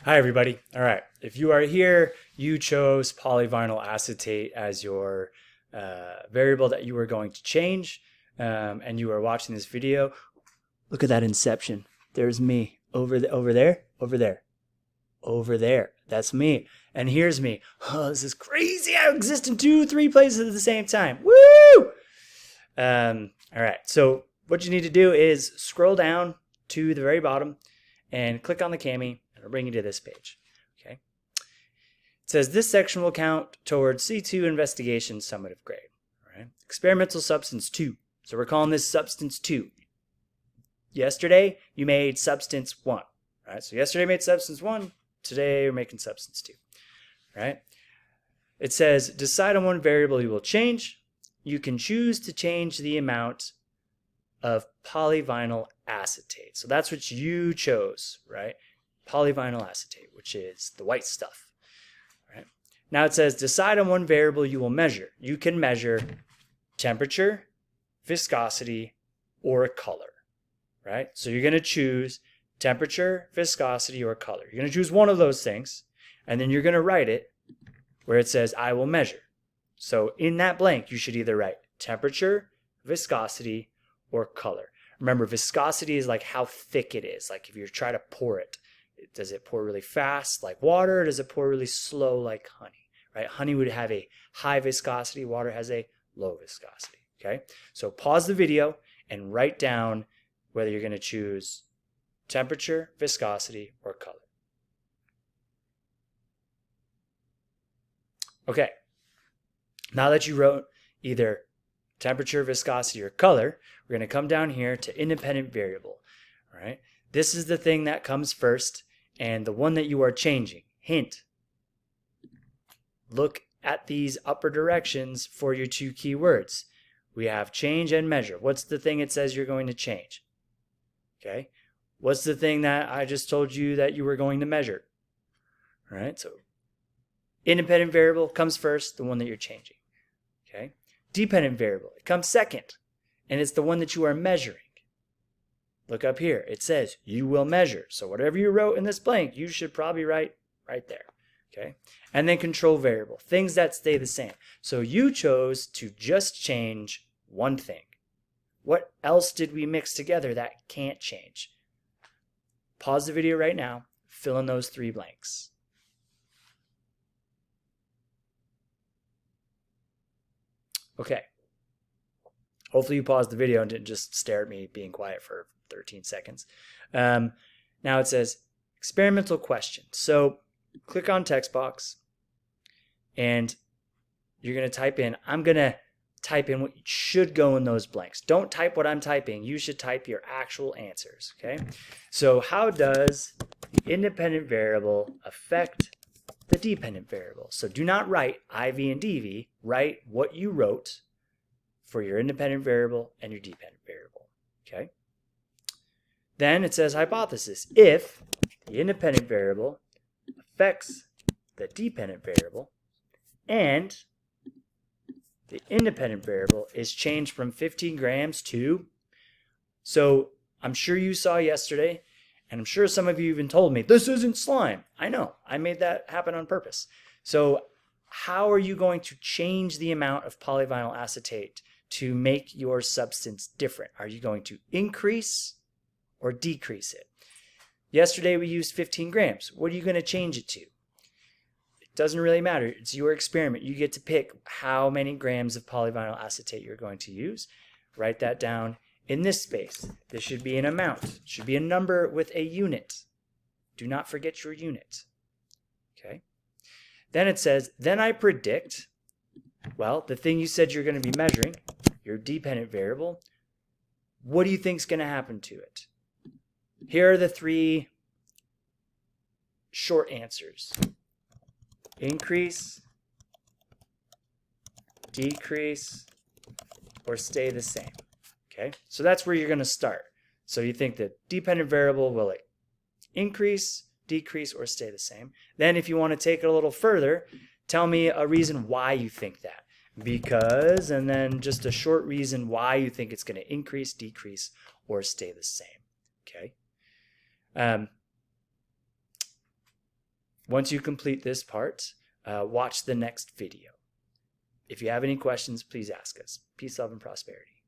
Hi, everybody. All right. If you are here, you chose polyvinyl acetate as your variable that you were going to change, and you are watching this video. Look at that inception. There's me over there. That's me. And here's me. Oh, this is crazy. I exist in 2-3 places at the same time. Woo! All right. So what you need to do is scroll down to the very bottom and click on the cami. It'll bring you to this page. Okay. It says this section will count towards C2 investigation summative grade. All right. Experimental substance 2. So we're calling this substance 2. Yesterday you made substance 1. All right. So yesterday made substance 1. Today we're making substance 2. All right. It says decide on one variable you will change. You can choose to change the amount of polyvinyl acetate. So that's what you chose, right? Polyvinyl acetate, which is the white stuff. Right? Now it says decide on one variable you will measure. You can measure temperature, viscosity, or color. Right? So you're going to choose temperature, viscosity, or color. You're going to choose one of those things, and then you're going to write it where it says I will measure. So in that blank, you should either write temperature, viscosity, or color. Remember, viscosity is like how thick it is. Like if you're trying to pour it. Does it pour really fast like water, or does it pour really slow like honey? Right? Honey would have a high viscosity, water has a low viscosity. Okay? So pause the video and write down whether you're going to choose temperature, viscosity, or color. Okay. Now that you wrote either temperature, viscosity, or color, we're going to come down here to independent variable. All right? This is the thing that comes first and the one that you are changing. Hint, look at these upper directions for your two keywords. We have change and measure. What's the thing it says you're going to change? Okay. What's the thing that I just told you that you were going to measure? All right. So independent variable comes first, the one that you're changing. Okay. Dependent variable, it comes second, and it's the one that you are measuring. Look up here. It says you will measure. So whatever you wrote in this blank, you should probably write right there. Okay. And then control variable, things that stay the same. So you chose to just change one thing. What else did we mix together that can't change? Pause the video right now. Fill in those 3 blanks. Okay. Hopefully you paused the video and didn't just stare at me being quiet for 13 seconds. Now it says experimental question. So click on text box and you're going to type in, I'm going to type in what should go in those blanks. Don't type what I'm typing. You should type your actual answers. Okay. So how does the independent variable affect the dependent variable? So do not write IV and DV. Write what you wrote for your independent variable and your dependent variable. Okay. Then it says hypothesis. If the independent variable affects the dependent variable and the independent variable is changed from 15 grams to, so I'm sure you saw yesterday, and I'm sure some of you even told me, this isn't slime. I know, I made that happen on purpose. So how are you going to change the amount of polyvinyl acetate to make your substance different? Are you going to increase or decrease it? Yesterday we used 15 grams. What are you going to change it to? It doesn't really matter. It's your experiment. You get to pick how many grams of polyvinyl acetate you're going to use. Write that down in this space. This should be an amount. It should be a number with a unit. Do not forget your unit. Okay. Then it says, then I predict, well, the thing you said you're going to be measuring, your dependent variable, what do you think is going to happen to it? Here are the 3 short answers. Increase, decrease, or stay the same. Okay, so that's where you're going to start. So you think the dependent variable will increase, decrease, or stay the same. Then if you want to take it a little further, tell me a reason why you think that. Because, and then just a short reason why you think it's going to increase, decrease, or stay the same. Okay. once you complete this part, watch the next video. If you have any questions, please ask us. Peace, love, and prosperity.